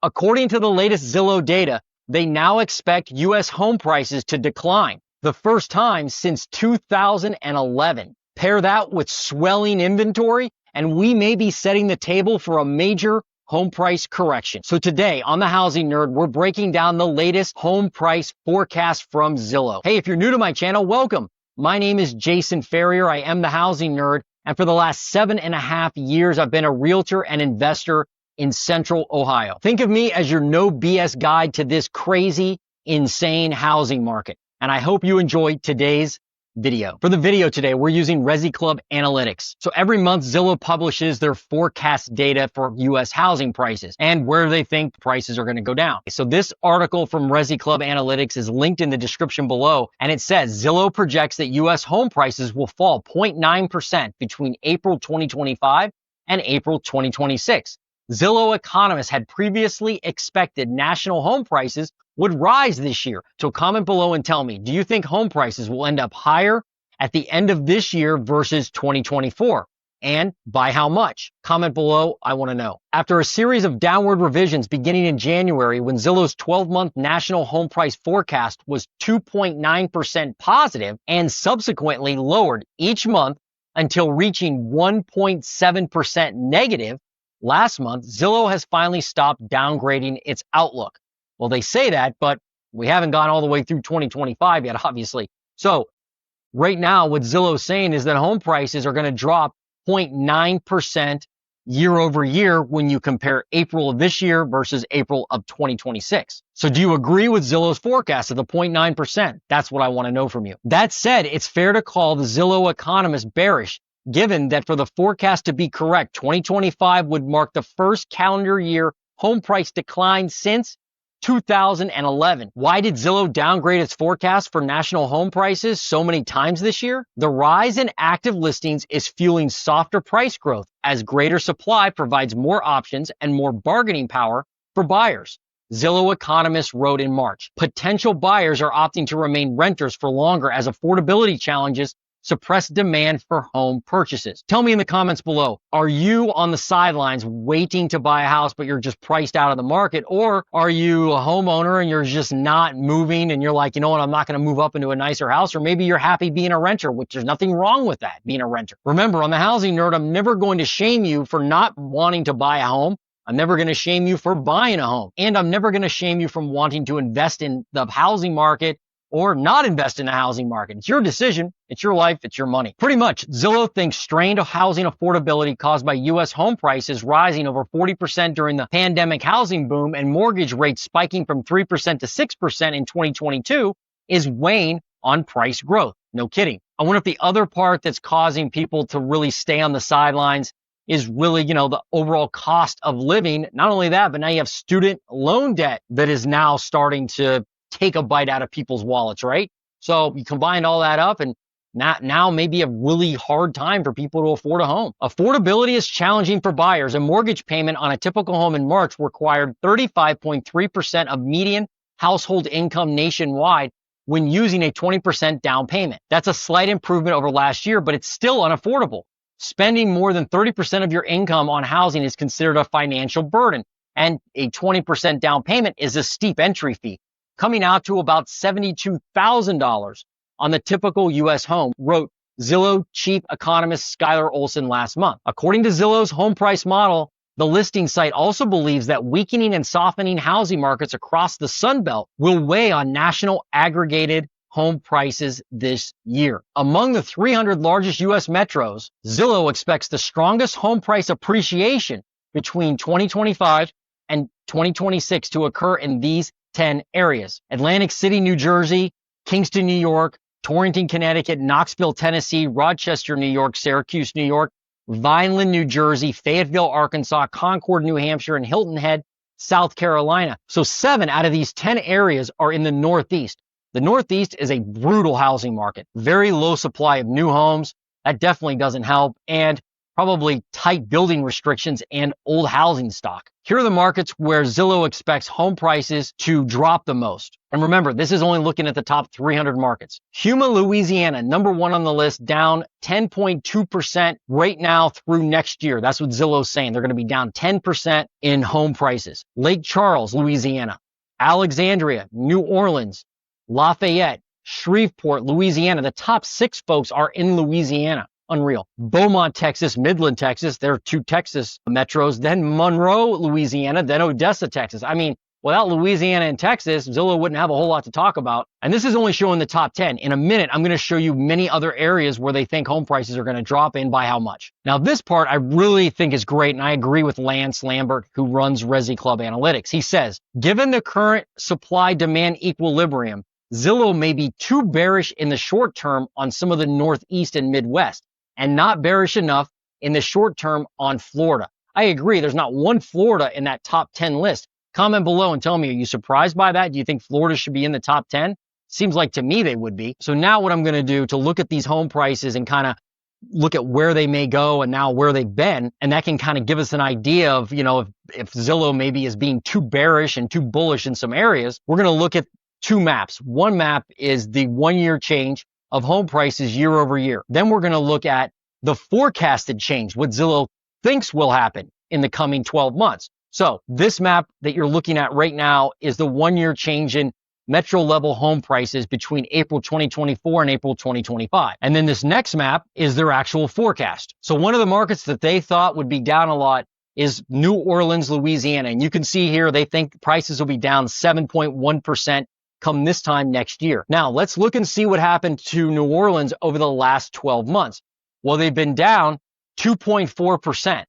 According to the latest Zillow data, they now expect U.S. home prices to decline, the first time since 2011. Pair that with swelling inventory, and we may be setting the table for a major home price correction. So today on The Housing Nerd, we're breaking down the latest home price forecast from Zillow. Hey, if you're new to my channel, welcome. My name is Jason Ferrier. I am The Housing Nerd. And for the last 7.5 years, I've been a realtor and investor in Central Ohio. Think of me as your no BS guide to this crazy, insane housing market. And I hope you enjoyed today's video. For the video today, we're using ResiClub Analytics. So every month, Zillow publishes their forecast data for U.S. housing prices and where they think prices are going to go down. So this article from ResiClub Analytics is linked in the description below, and it says Zillow projects that U.S. home prices will fall 0.9% between April 2025 and April 2026. Zillow economists had previously expected national home prices would rise this year. So comment below and tell me, do you think home prices will end up higher at the end of this year versus 2024? And by how much? Comment below, I want to know. After a series of downward revisions beginning in January, when Zillow's 12-month national home price forecast was 2.9% positive and subsequently lowered each month until reaching 1.7% negative, last month, Zillow has finally stopped downgrading its outlook. Well, they say that, but we haven't gone all the way through 2025 yet, obviously. So right now, what Zillow's saying is that home prices are going to drop 0.9% year over year when you compare April of this year versus April of 2026. So do you agree with Zillow's forecast of the 0.9%? That's what I want to know from you. That said, it's fair to call the Zillow economists bearish, given that for the forecast to be correct, 2025 would mark the first calendar year home price decline since 2011. Why did Zillow downgrade its forecast for national home prices so many times this year? The rise in active listings is fueling softer price growth as greater supply provides more options and more bargaining power for buyers. Zillow economists wrote in March, potential buyers are opting to remain renters for longer as affordability challenges suppress demand for home purchases. Tell me in the comments below, are you on the sidelines waiting to buy a house, but you're just priced out of the market? Or are you a homeowner and you're just not moving and you're like, you know what, I'm not going to move up into a nicer house? Or maybe you're happy being a renter, which there's nothing wrong with that, being a renter. Remember, on The Housing Nerd, I'm never going to shame you for not wanting to buy a home. I'm never going to shame you for buying a home. And I'm never going to shame you from wanting to invest in the housing market or not invest in the housing market. It's your decision. It's your life. It's your money. Pretty much, Zillow thinks strained housing affordability caused by U.S. home prices rising over 40% during the pandemic housing boom and mortgage rates spiking from 3% to 6% in 2022 is weighing on price growth. No kidding. I wonder if the other part that's causing people to really stay on the sidelines is really, the overall cost of living. Not only that, but now you have student loan debt that is now starting to take a bite out of people's wallets, right? So you combine all that up and now maybe a really hard time for people to afford a home. Affordability is challenging for buyers. A mortgage payment on a typical home in March required 35.3% of median household income nationwide when using a 20% down payment. That's a slight improvement over last year, but it's still unaffordable. Spending more than 30% of your income on housing is considered a financial burden, and a 20% down payment is a steep entry fee, coming out to about $72,000 on the typical U.S. home, wrote Zillow chief economist Skylar Olson last month. According to Zillow's home price model, the listing site also believes that weakening and softening housing markets across the Sun Belt will weigh on national aggregated home prices this year. Among the 300 largest U.S. metros, Zillow expects the strongest home price appreciation between 2025 and 2026 to occur in these 10 areas: Atlantic City, New Jersey, Kingston, New York, Torrington, Connecticut, Knoxville, Tennessee, Rochester, New York, Syracuse, New York, Vineland, New Jersey, Fayetteville, Arkansas, Concord, New Hampshire, and Hilton Head, South Carolina. So 7 out of these 10 areas are in the Northeast. The Northeast is a brutal housing market, very low supply of new homes. That definitely doesn't help. And probably tight building restrictions and old housing stock. Here are the markets where Zillow expects home prices to drop the most. And remember, this is only looking at the top 300 markets. Yuma, Louisiana, number one on the list, down 10.2% right now through next year. That's what Zillow's saying. They're going to be down 10% in home prices. Lake Charles, Louisiana, Alexandria, New Orleans, Lafayette, Shreveport, Louisiana. The top 6 folks are in Louisiana. Unreal. Beaumont, Texas, Midland, Texas. There are 2 Texas metros. Then Monroe, Louisiana. Then Odessa, Texas. I mean, without Louisiana and Texas, Zillow wouldn't have a whole lot to talk about. And this is only showing the top 10. In a minute, I'm going to show you many other areas where they think home prices are going to drop in by how much. Now, this part I really think is great, and I agree with Lance Lambert, who runs ResiClub Analytics. He says, given the current supply-demand equilibrium, Zillow may be too bearish in the short term on some of the Northeast and Midwest, and not bearish enough in the short term on Florida. I agree. There's not one Florida in that top 10 list. Comment below and tell me, are you surprised by that? Do you think Florida should be in the top 10? Seems like to me they would be. So now what I'm going to do to look at these home prices and kind of look at where they may go and now where they've been, and that can kind of give us an idea of, if Zillow maybe is being too bearish and too bullish in some areas. We're going to look at 2 maps. One map is the 1-year change of home prices year over year. Then we're going to look at the forecasted change, what Zillow thinks will happen in the coming 12 months. So this map that you're looking at right now is the 1-year change in metro level home prices between April 2024 and April 2025. And then this next map is their actual forecast. So one of the markets that they thought would be down a lot is New Orleans, Louisiana. And you can see here, they think prices will be down 7.1% come this time next year. Now, let's look and see what happened to New Orleans over the last 12 months. Well, they've been down 2.4%.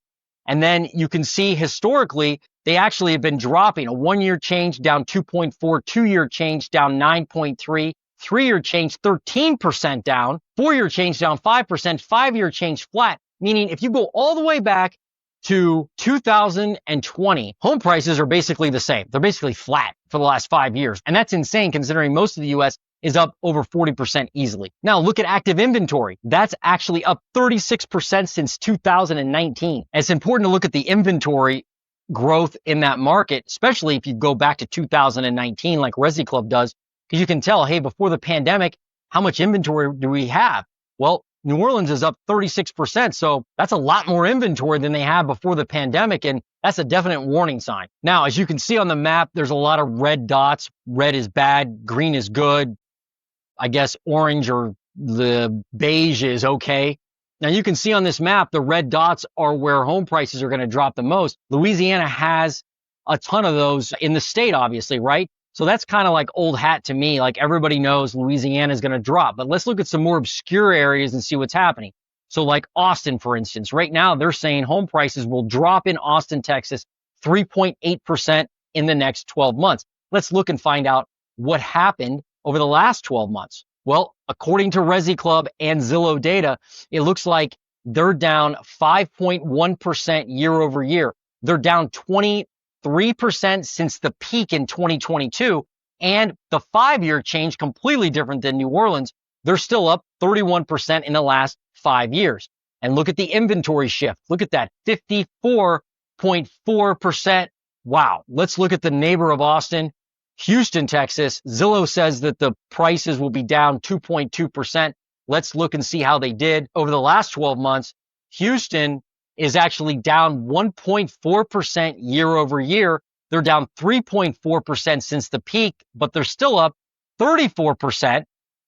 And then you can see historically, they actually have been dropping. A 1-year change down 2.4, 2-year change down 9.3, 3-year change 13% down, 4-year change down 5%, 5-year change flat. Meaning if you go all the way back to 2020, home prices are basically the same. They're basically flat for the last 5 years. And that's insane considering most of the US is up over 40% easily. Now look at active inventory. That's actually up 36% since 2019. And it's important to look at the inventory growth in that market, especially if you go back to 2019 like ResiClub does, because you can tell, hey, before the pandemic, how much inventory do we have? Well, New Orleans is up 36%. So that's a lot more inventory than they had before the pandemic. And that's a definite warning sign. Now, as you can see on the map, there's a lot of red dots. Red is bad. Green is good. I guess orange or the beige is okay. Now you can see on this map, the red dots are where home prices are going to drop the most. Louisiana has a ton of those in the state, obviously, right? So that's kind of like old hat to me. Like everybody knows Louisiana is going to drop, but let's look at some more obscure areas and see what's happening. So like Austin, for instance, right now they're saying home prices will drop in Austin, Texas, 3.8% in the next 12 months. Let's look and find out what happened over the last 12 months. Well, according to ResiClub and Zillow data, it looks like they're down 5.1% year over year. They're down 23% since the peak in 2022. And the 5-year change, completely different than New Orleans. They're still up 31% in the last 5 years. And look at the inventory shift. Look at that, 54.4%. Wow. Let's look at the neighbor of Austin, Houston, Texas. Zillow says that the prices will be down 2.2%. Let's look and see how they did over the last 12 months. Houston is actually down 1.4% year over year. They're down 3.4% since the peak, but they're still up 34%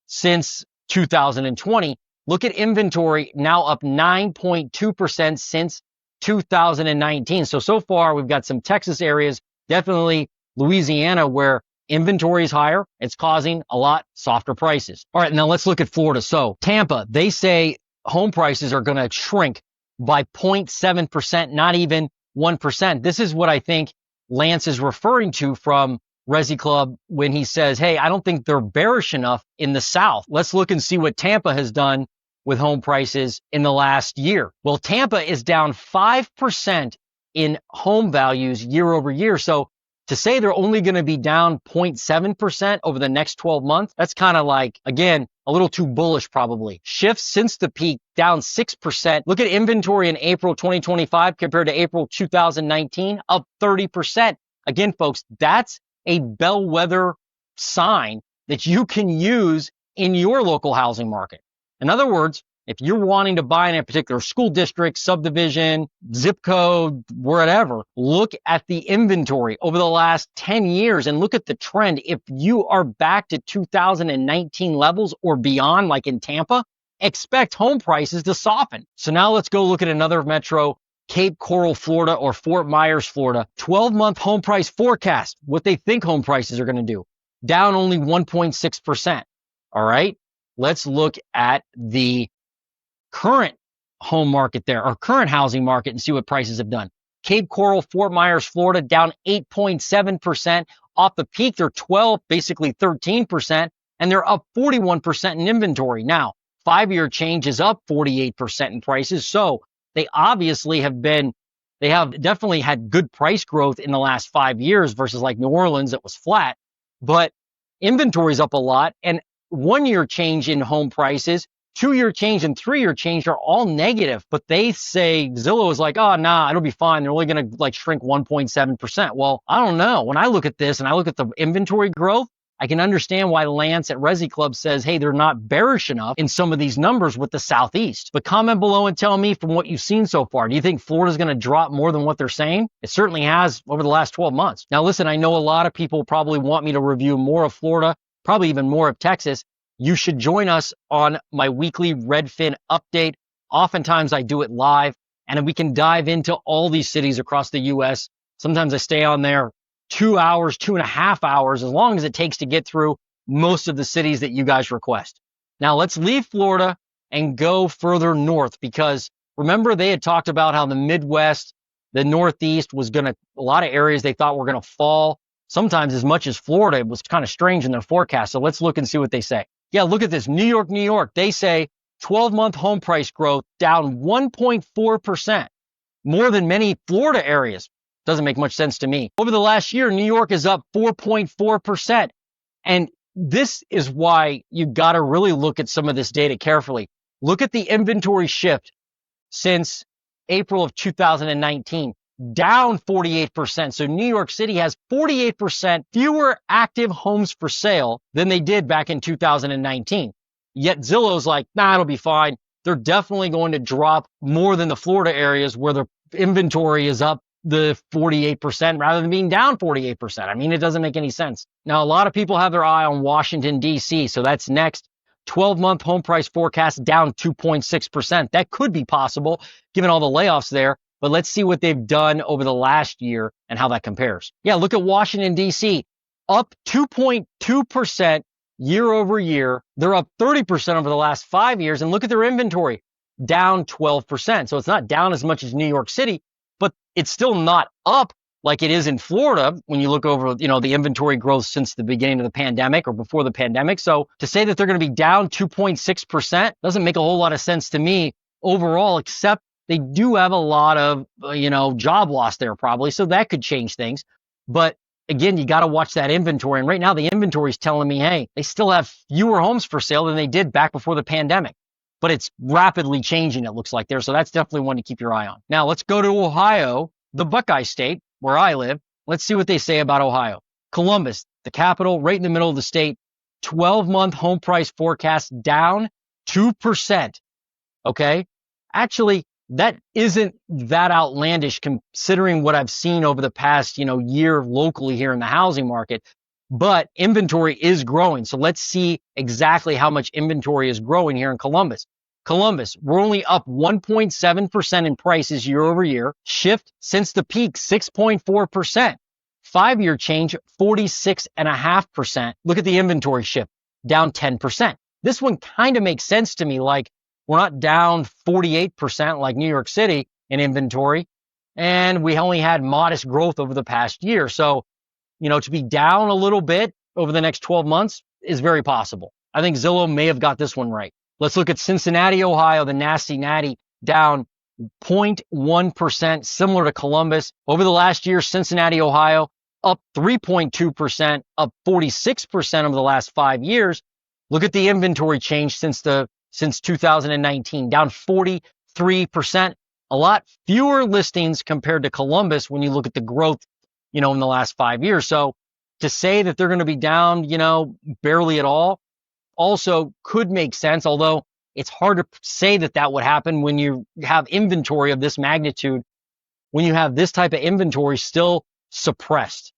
since 2020. Look at inventory, now up 9.2% since 2019. So far, we've got some Texas areas, definitely Louisiana, where inventory is higher. It's causing a lot softer prices. All right, now let's look at Florida. So Tampa, they say home prices are going to shrink by 0.7%, not even 1%. This is what I think Lance is referring to from ResiClub when he says, hey, I don't think they're bearish enough in the South. Let's look and see what Tampa has done with home prices in the last year. Well, Tampa is down 5% in home values year over year. So to say they're only going to be down 0.7% over the next 12 months, that's kind of like, again, A little too bullish probably. Shifts since the peak down 6%. Look at inventory in April 2025 compared to April 2019, up 30%. Again, folks, that's a bellwether sign that you can use in your local housing market. In other words, if you're wanting to buy in a particular school district, subdivision, zip code, whatever, look at the inventory over the last 10 years and look at the trend. If you are back to 2019 levels or beyond, like in Tampa, expect home prices to soften. So now let's go look at another metro, Cape Coral, Florida, or Fort Myers, Florida. 12-month home price forecast, what they think home prices are going to do. Down only 1.6%. All right. Let's look at the current home market there, or current housing market, and see what prices have done. Cape Coral, Fort Myers, Florida, down 8.7%. Off the peak, they're 12, basically 13%, and they're up 41% in inventory. Now, 5-year change is up 48% in prices. So they obviously they have definitely had good price growth in the last 5 years versus like New Orleans that was flat, but inventory's up a lot. And 1-year change in home prices, 2-year change and 3-year change are all negative, but they say Zillow is like, oh, nah, it'll be fine. They're only going to like shrink 1.7%. Well, I don't know. When I look at this and I look at the inventory growth, I can understand why Lance at ResiClub says, hey, they're not bearish enough in some of these numbers with the Southeast. But comment below and tell me from what you've seen so far, do you think Florida's going to drop more than what they're saying? It certainly has over the last 12 months. Now, listen, I know a lot of people probably want me to review more of Florida, probably even more of Texas. You should join us on my weekly Redfin update. Oftentimes I do it live, and we can dive into all these cities across the U.S. Sometimes I stay on there 2 hours, 2.5 hours, as long as it takes to get through most of the cities that you guys request. Now let's leave Florida and go further north, because remember they had talked about how the Midwest, the Northeast was a lot of areas they thought were going to fall. Sometimes as much as Florida. It was kind of strange in their forecast. So let's look and see what they say. Yeah, look at this. New York, New York. They say 12-month home price growth down 1.4%, more than many Florida areas. Doesn't make much sense to me. Over the last year, New York is up 4.4%. And this is why you got to really look at some of this data carefully. Look at the inventory shift since April of 2019, down 48%. So New York City has 48% fewer active homes for sale than they did back in 2019. Yet Zillow's like, nah, it'll be fine. They're definitely going to drop more than the Florida areas where the inventory is up the 48% rather than being down 48%. I mean, it doesn't make any sense. Now, a lot of people have their eye on Washington, D.C., so that's next. 12-month home price forecast down 2.6%. That could be possible given all the layoffs there. But let's see what they've done over the last year and how that compares. Yeah, look at Washington, D.C., up 2.2% year over year. They're up 30% over the last 5 years. And look at their inventory, down 12%. So it's not down as much as New York City, but it's still not up like it is in Florida when you look over, the inventory growth since the beginning of the pandemic or before the pandemic. So to say that they're going to be down 2.6% doesn't make a whole lot of sense to me overall, except they do have a lot of, job loss there probably. So that could change things. But again, you got to watch that inventory. And right now the inventory is telling me, hey, they still have fewer homes for sale than they did back before the pandemic. But it's rapidly changing, it looks like there. So that's definitely one to keep your eye on. Now let's go to Ohio, the Buckeye State, where I live. Let's see what they say about Ohio. Columbus, the capital, right in the middle of the state. 12-month home price forecast down 2%. Okay. Actually, that isn't that outlandish considering what I've seen over the past, year locally here in the housing market. But inventory is growing. So let's see exactly how much inventory is growing here in Columbus. Columbus, we're only up 1.7% in prices year over year. Shift since the peak, 6.4%. 5-year change, 46.5%. Look at the inventory shift, down 10%. This one kind of makes sense to me. Like, we're not down 48% like New York City in inventory, and we only had modest growth over the past year. So, to be down a little bit over the next 12 months is very possible. I think Zillow may have got this one right. Let's look at Cincinnati, Ohio, the nasty natty, down 0.1%, similar to Columbus. Over the last year, Cincinnati, Ohio, up 3.2%, up 46% over the last 5 years. Look at the inventory change since 2019, down 43%. A lot fewer listings compared to Columbus when you look at the growth, in the last 5 years. So to say that they're going to be down, barely at all, also could make sense, although it's hard to say that would happen when you have inventory of this magnitude, when you have this type of inventory still suppressed.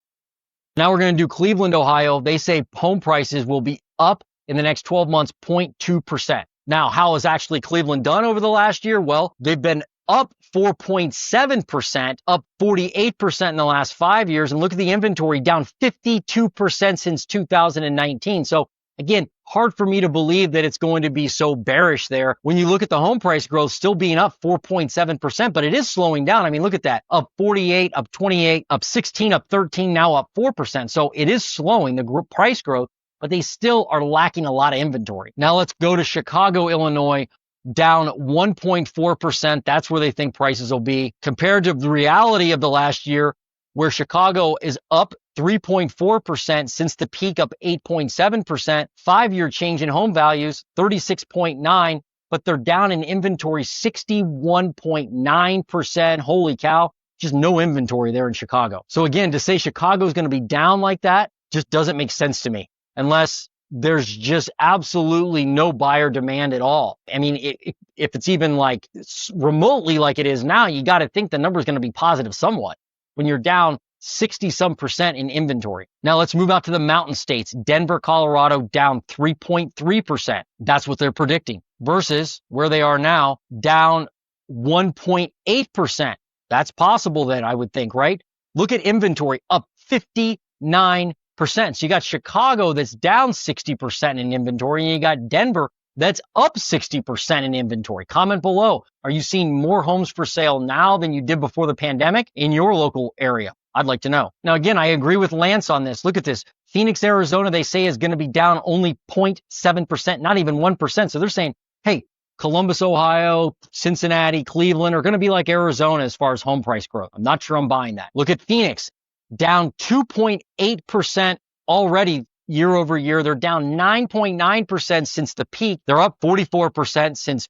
Now we're going to do Cleveland, Ohio. They say home prices will be up in the next 12 months, 0.2%. Now, how has actually Cleveland done over the last year? Well, they've been up 4.7%, up 48% in the last 5 years. And look at the inventory, down 52% since 2019. So again, hard for me to believe that it's going to be so bearish there. When you look at the home price growth still being up 4.7%, but it is slowing down. I mean, look at that, up 48, up 28, up 16, up 13, now up 4%. So it is slowing the price growth, but they still are lacking a lot of inventory. Now let's go to Chicago, Illinois, down 1.4%. That's where they think prices will be compared to the reality of the last year, where Chicago is up 3.4% since the peak, up 8.7%. 5-year change in home values, 36.9, but they're down in inventory 61.9%. Holy cow, just no inventory there in Chicago. So again, to say Chicago is going to be down like that just doesn't make sense to me, unless there's just absolutely no buyer demand at all. I mean, if it's even like remotely like it is now, you got to think the number is going to be positive somewhat when you're down 60-some% in inventory. Now let's move out to the mountain states. Denver, Colorado, down 3.3%. That's what they're predicting, versus where they are now, down 1.8%. That's possible then, I would think, right? Look at inventory, up 59%. So you got Chicago that's down 60% in inventory, and you got Denver that's up 60% in inventory. Comment below. Are you seeing more homes for sale now than you did before the pandemic in your local area? I'd like to know. Now, again, I agree with Lance on this. Look at this. Phoenix, Arizona, they say is going to be down only 0.7%, not even 1%. So they're saying, hey, Columbus, Ohio, Cincinnati, Cleveland are going to be like Arizona as far as home price growth. I'm not sure I'm buying that. Look at Phoenix, down 2.8% already year over year. They're down 9.9% since the peak. They're up 44% since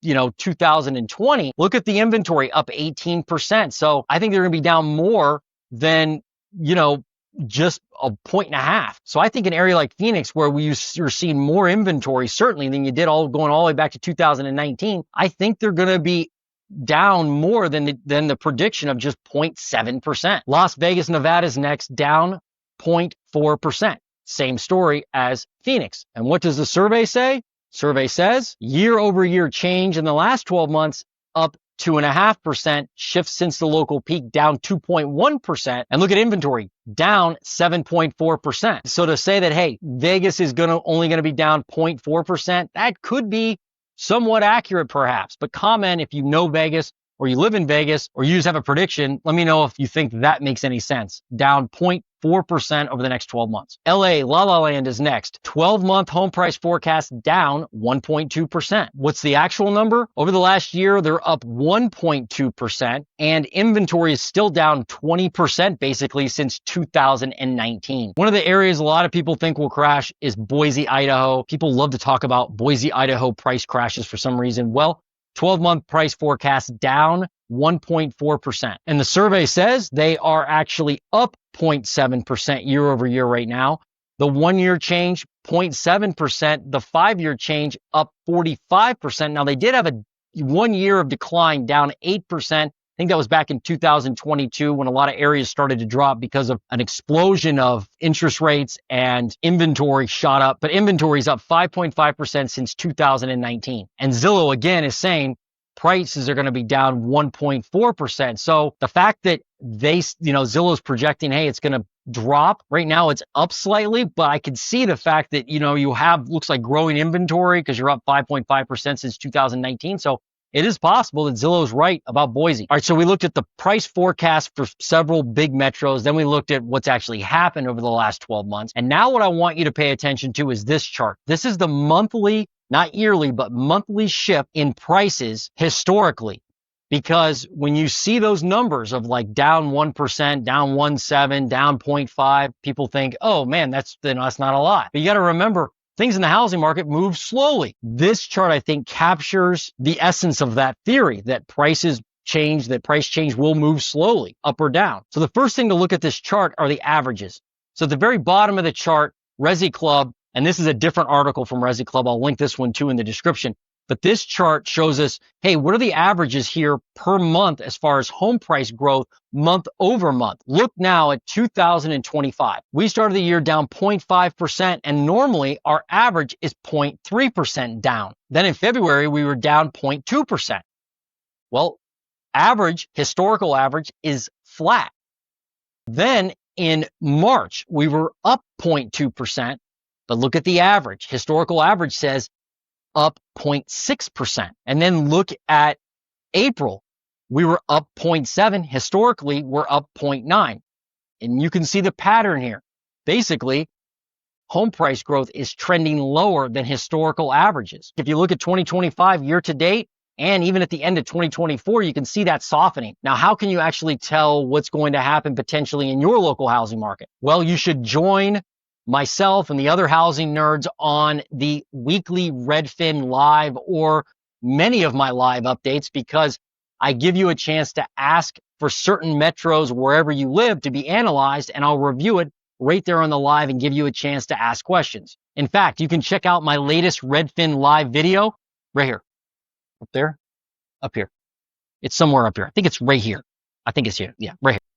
2020. Look at the inventory, up 18%. So I think they're going to be down more than, just a 1.5. So I think an area like Phoenix, where you're seeing more inventory, certainly than you did going all the way back to 2019, I think they're going to be down more than the prediction of just 0.7%. Las Vegas, Nevada is next, down 0.4%. Same story as Phoenix. And what does the survey say? Survey says year over year change in the last 12 months, up 2.5%, shift since the local peak, down 2.1%. And look at inventory, down 7.4%. So to say that, hey, Vegas is only going to be down 0.4%, that could be somewhat accurate perhaps. But comment if you know Vegas, or you live in Vegas, or you just have a prediction. Let me know if you think that makes any sense. Down 0.4% over the next 12 months. LA, La La Land is next. 12-month home price forecast down 1.2%. What's the actual number? Over the last year, they're up 1.2%, and inventory is still down 20% basically since 2019. One of the areas a lot of people think will crash is Boise, Idaho. People love to talk about Boise, Idaho price crashes for some reason. Well, 12-month price forecast down 1.4%. And the survey says they are actually up 0.7% year over year right now. The 1-year change, 0.7%. The 5-year change, up 45%. Now, they did have a 1 year of decline, down 8%. I think that was back in 2022 when a lot of areas started to drop because of an explosion of interest rates and inventory shot up. But inventory is up 5.5% since 2019. And Zillow, again, is saying prices are going to be down 1.4%. So the fact that Zillow's projecting, hey, it's going to drop. Right now it's up slightly, but I can see the fact that, you have, looks like growing inventory because you're up 5.5% since 2019. So it is possible that Zillow's right about Boise. All right, so we looked at the price forecast for several big metros. Then we looked at what's actually happened over the last 12 months. And now what I want you to pay attention to is this chart. This is the monthly, not yearly, but monthly shift in prices historically. Because when you see those numbers of like down 1%, down 1.7, down 0.5, people think, oh man, that's not a lot. But you got to remember, things in the housing market move slowly. This chart, I think, captures the essence of that theory, that prices change, that price change will move slowly, up or down. So the first thing to look at this chart are the averages. So at the very bottom of the chart, ResiClub, and this is a different article from ResiClub. I'll link this one too in the description. But this chart shows us, hey, what are the averages here per month as far as home price growth month over month? Look now at 2025. We started the year down 0.5%, and normally our average is 0.3% down. Then in February, we were down 0.2%. Well, historical average is flat. Then in March, we were up 0.2%, but look at the average. Historical average says up 0.6%. And then look at April. We were up 0.7. Historically, we're up 0.9. And you can see the pattern here. Basically, home price growth is trending lower than historical averages. If you look at 2025 year to date, and even at the end of 2024, you can see that softening. Now, how can you actually tell what's going to happen potentially in your local housing market? Well, you should join myself and the other housing nerds on the weekly Redfin live or many of my live updates, because I give you a chance to ask for certain metros wherever you live to be analyzed, and I'll review it right there on the live and give you a chance to ask questions. In fact, you can check out my latest Redfin live video right here. Up there, up here. It's somewhere up here. I think it's right here. I think it's here. Yeah, right here.